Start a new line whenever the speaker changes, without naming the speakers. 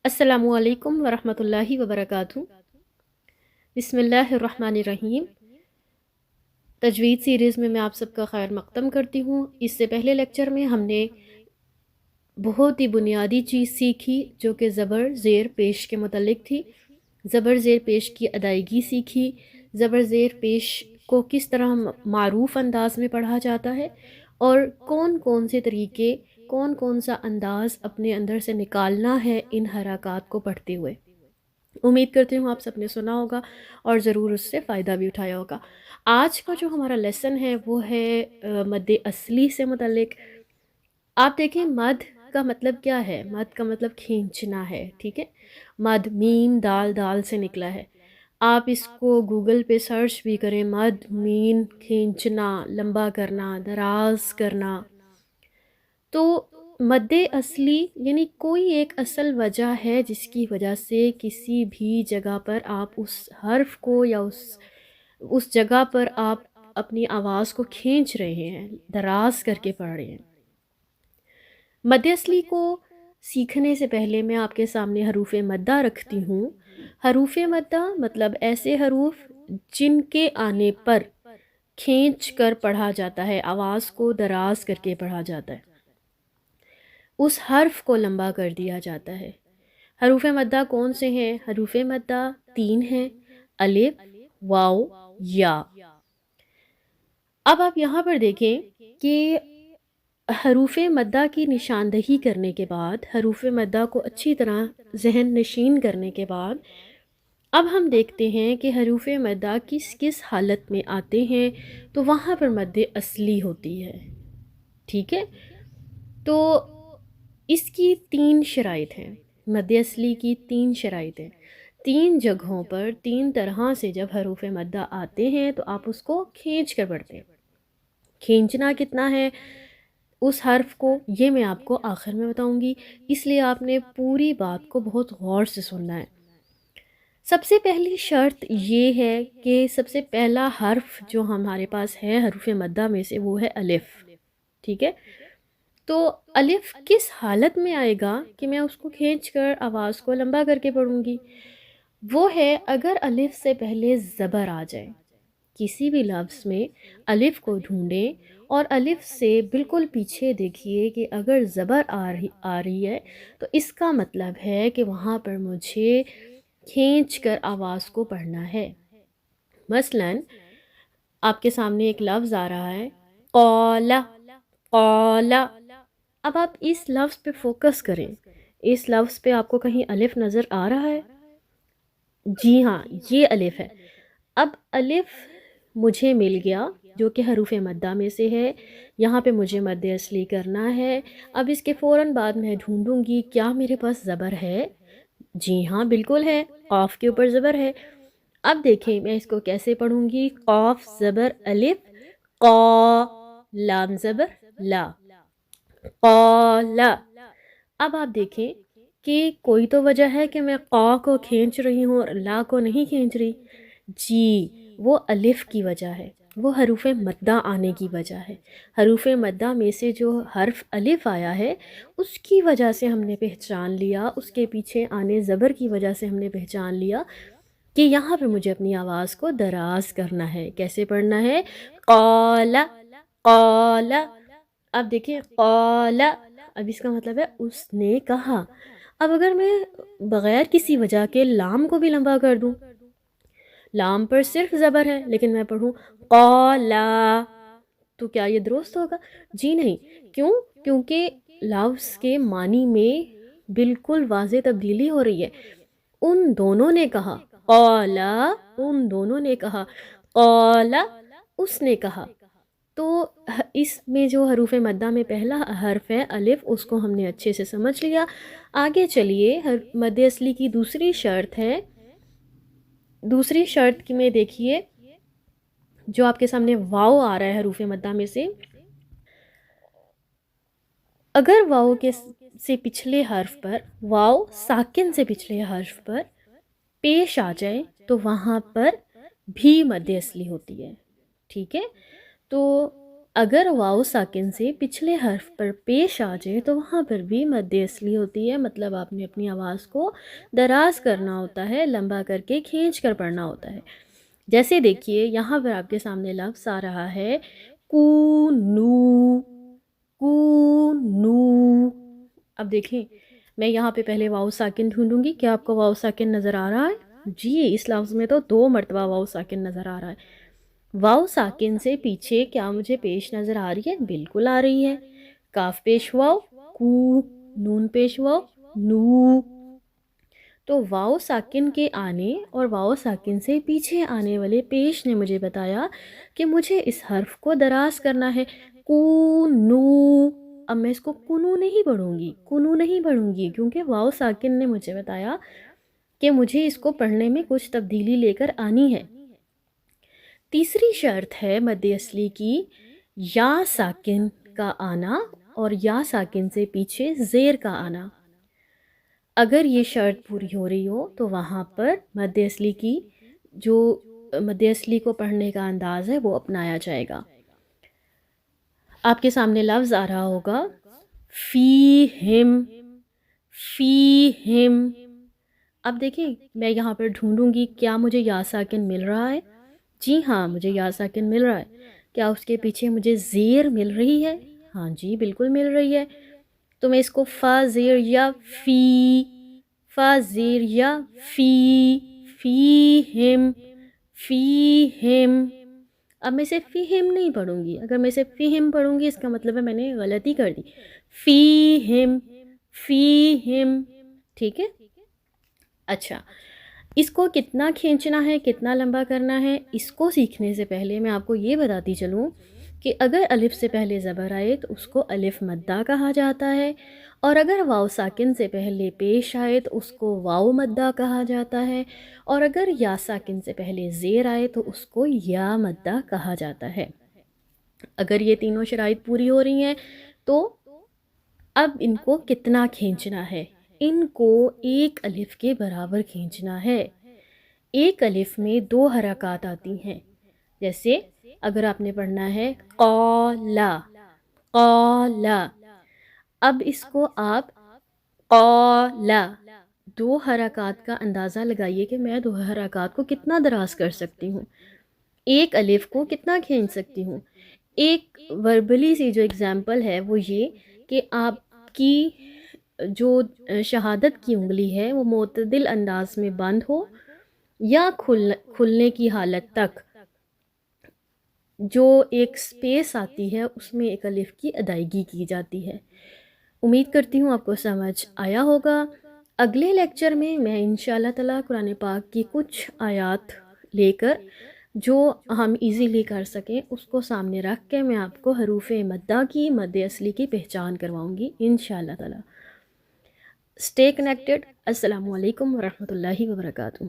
अस्सलामु अलैकुम वरहमतुल्लाहि वबरकातुहू। बिस्मिल्लाहिर्रहमानिर्रहीम। तजवीद सीरीज़ में मैं आप सबका खैर मक़दम करती हूँ। इससे पहले लेक्चर में हमने बहुत ही बुनियादी चीज़ सीखी जो कि ज़बर ज़ेर पेश के मुतल्लिक थी। ज़बर ज़ेर पेश की अदायगी सीखी। ज़बर ज़ेर पेश को किस तरह मारूफ़ अंदाज में पढ़ा जाता है और कौन कौन से तरीके, कौन कौन सा अंदाज़ अपने अंदर से निकालना है इन हरकत को पढ़ते हुए। उम्मीद करती हूँ आप सबने सुना होगा और ज़रूर उससे फ़ायदा भी उठाया होगा। आज का जो हमारा लेसन है वो है मद्दे असली से मुतल्लिक। आप देखें मद का मतलब क्या है? मद का मतलब खींचना है, ठीक है? मद मीम दाल दाल से निकला है। आप इसको गूगल पे सर्च भी करें, मद मीन खींचना, लंबा करना, दराज करना। तो मद्दे असली यानी कोई एक असल वजह है जिसकी वजह से किसी भी जगह पर आप उस हर्फ को या उस जगह पर आप अपनी आवाज़ को खींच रहे हैं, दराज करके पढ़ रहे हैं। मद्दे असली को सीखने से पहले मैं आपके सामने हरूफ मद्दा रखती हूँ। हरूफ मद्दा मतलब ऐसे हरूफ जिनके आने पर खींच कर पढ़ा जाता है, आवाज़ को दराज करके पढ़ा जाता है, उस हर्फ को लंबा कर दिया जाता है। हरूफ मद्दा कौन से हैं? हरूफ मद्दा 3 हैं, अलिफ, वाव, या। अब आप यहाँ पर देखें कि हरूफ मद्दा की निशानदही करने के बाद, हरूफ मद्दा को अच्छी तरह जहन नशीन करने के बाद, अब हम देखते हैं कि हरूफ मद्दा किस किस हालत में आते हैं, तो वहाँ पर मद्दे असली होती है, ठीक है? तो इसकी 3 शराइत हैं। मद्दे असली की 3 शराइत हैं। 3 जगहों पर 3 तरह से जब हरूफ मद्दा आते हैं तो आप उसको खींच कर पढ़ते हैं। खींचना कितना है उस हर्फ को, ये मैं आपको आखिर में बताऊंगी, इसलिए आपने पूरी बात को बहुत गौर से सुनना है। सबसे पहली शर्त ये है कि सबसे पहला हर्फ जो हमारे पास है हरूफ मद्दा में से वो है अलिफ, ठीक है? तो अलिफ किस हालत में आएगा कि मैं उसको खींचकर आवाज़ को लंबा करके पढ़ूंगी? वो है अगर अलिफ से पहले ज़बर आ जाए। किसी भी लफ्ज़ में अलिफ को ढूंढें और अलिफ से बिल्कुल पीछे देखिए कि अगर ज़बर आ रही है तो इसका मतलब है कि वहाँ पर मुझे खींच कर आवाज़ को पढ़ना है। मसलन आपके सामने एक लफ्ज़ आ रहा है कौला, कौला। अब आप इस लफ्ज़ पे फोकस करें। इस लफ्ज़ पे आपको कहीं अलिफ नज़र आ रहा है? जी हाँ, ये अलिफ है। अब अलिफ मुझे मिल गया जो कि हरूफ मद्दा में से है। यहाँ पे मुझे मद्द असली करना है। अब इसके फ़ौरन बाद मैं ढूंढूंगी क्या मेरे पास ज़बर है? जी हाँ, बिल्कुल है। क़ाफ़ के ऊपर ज़बर है। अब देखें मैं इसको कैसे पढ़ूंगी। क़ाफ़ ज़बर अलिफ, क़ा, लाम ज़बर ला, क़ाला। अब आप देखें कि कोई तो वजह है कि मैं क़ा को खींच रही हूँ और ला को नहीं खींच रही। जी, वो अलिफ की वजह है, वो हरूफ मद्दा आने की वजह है। हरूफ मद्दा में से जो हर्फ अलिफ आया है उसकी वजह से हमने पहचान लिया, उसके पीछे आने ज़बर की वजह से हमने पहचान लिया कि यहाँ पे मुझे अपनी आवाज़ को दराज करना है। कैसे पढ़ना है? क़ाला, क़ाला। अब देखिए क़ाला, अब इसका मतलब है उसने कहा। अब अगर मैं बग़ैर किसी वजह के लाम को भी लंबा कर दूँ, लाम पर सिर्फ ज़बर है लेकिन मैं पढ़ूँ क़ाला, तो क्या ये दुरुस्त होगा? जी नहीं। क्यों? क्योंकि लफ्ज़ के मानी में बिल्कुल वाज़ेह तब्दीली हो रही है। उन दोनों ने कहा क़ाला, उन दोनों ने कहा क़ाला, उसने कहा। तो इसमें जो हरूफ मद्दा में पहला हर्फ है अलिफ, उसको हमने अच्छे से समझ लिया। आगे चलिए मद्दे असली की दूसरी शर्त है। दूसरी शर्त की में देखिए जो आपके सामने वाव आ रहा है हरूफ मद्दा में से, अगर वाव के से पिछले हर्फ पर, वाव साकिन से पिछले हर्फ पर पेश आ जाए तो वहाँ पर भी मद्दे असली होती है, ठीक है? तो اگر واو ساکن سے پچھلے حرف پر پیش آ جائے تو وہاں پر بھی مد اصلی ہوتی ہے، مطلب آپ نے اپنی آواز کو دراز کرنا ہوتا ہے، لمبا کر کے کھینچ کر پڑھنا ہوتا ہے۔ جیسے دیکھیے یہاں پر آپ کے سامنے لفظ آ رہا ہے کونو، کونو۔ اب دیکھیں میں یہاں پہ پہلے واو ساکن ڈھونڈوں گی، کیا آپ کو واو ساکن نظر آ رہا ہے؟ جی، اس لفظ میں تو 2 مرتبہ واو ساکن نظر آ رہا ہے۔ واو ساکن سے پیچھے کیا مجھے پیش نظر آ رہی ہے؟ بالکل آ رہی ہے، کاف پیش واو کو، نون پیش واو نو۔ تو واو ساکن کے آنے اور واو ساکن سے پیچھے آنے والے پیش نے مجھے بتایا کہ مجھے اس حرف کو دراز کرنا ہے، کونو۔ اب میں اس کو کنو نہیں پڑھوں گی، کنو نہیں پڑھوں گی، کیونکہ واو ساکن نے مجھے بتایا کہ مجھے اس کو پڑھنے میں کچھ تبدیلی لے کر آنی ہے۔ تیسری شرط ہے مد اصلی کی یا ساکن کا آنا اور یا ساکن سے پیچھے زیر کا آنا۔ اگر یہ شرط پوری ہو رہی ہو تو وہاں پر مد اصلی کی جو مد اصلی کو پڑھنے کا انداز ہے وہ اپنایا جائے گا۔ آپ کے سامنے لفظ آ رہا ہوگا فیہم، فیہم۔ اب دیکھیں میں یہاں پر ڈھونڈوں گی کیا مجھے یا ساکن مل رہا ہے؟ جی ہاں، مجھے یا ساکن مل رہا ہے۔ کیا اس کے پیچھے مجھے زیر مل رہی ہے؟ ہاں جی، بالکل مل رہی ہے۔ تو میں اس کو فا زیر یا فی، فا زیر یا فی، فیہم، فیہم۔ اب میں اسے فیہم نہیں پڑھوں گی، اگر میں اسے فیہم پڑھوں گی اس کا مطلب ہے میں نے غلطی کر دی۔ فیہم، فیہم، ٹھیک ہے؟ اچھا، اس کو کتنا کھینچنا ہے، کتنا لمبا کرنا ہے، اس کو سیکھنے سے پہلے میں آپ کو یہ بتاتی چلوں کہ اگر الف سے پہلے زبر آئے تو اس کو الف مدہ کہا جاتا ہے، اور اگر واو ساکن سے پہلے پیش آئے تو اس کو واو مدہ کہا جاتا ہے، اور اگر یا ساکن سے پہلے زیر آئے تو اس کو یا مدہ کہا جاتا ہے۔ اگر یہ تینوں شرائط پوری ہو رہی ہیں تو اب ان کو کتنا کھینچنا ہے؟ ان کو ایک الف کے برابر کھینچنا ہے۔ ایک الف میں 2 حرکات آتی ہیں، جیسے اگر آپ نے پڑھنا ہے قالا، قالا، اب اس کو آپ قالا 2 حرکات کا اندازہ لگائیے کہ میں 2 حرکات کو کتنا دراز کر سکتی ہوں، ایک الف کو کتنا کھینچ سکتی ہوں۔ ایک وربلی سی جو اگزامپل ہے وہ یہ کہ آپ کی جو شہادت کی انگلی ہے وہ معتدل انداز میں بند ہو یا کھلنے کی حالت تک جو ایک سپیس آتی ہے اس میں ایک الف کی ادائیگی کی جاتی ہے۔ امید کرتی ہوں آپ کو سمجھ آیا ہوگا۔ اگلے لیکچر میں انشاءاللہ تعالیٰ قرآن پاک کی کچھ آیات لے کر جو ہم ایزیلی کر سکیں اس کو سامنے رکھ کے میں آپ کو حروف مدہ کی مد اصلی کی پہچان کرواؤں گی انشاءاللہ تعالیٰ۔ Stay connected. السلام علیکم ورحمۃ اللہ وبرکاتہ۔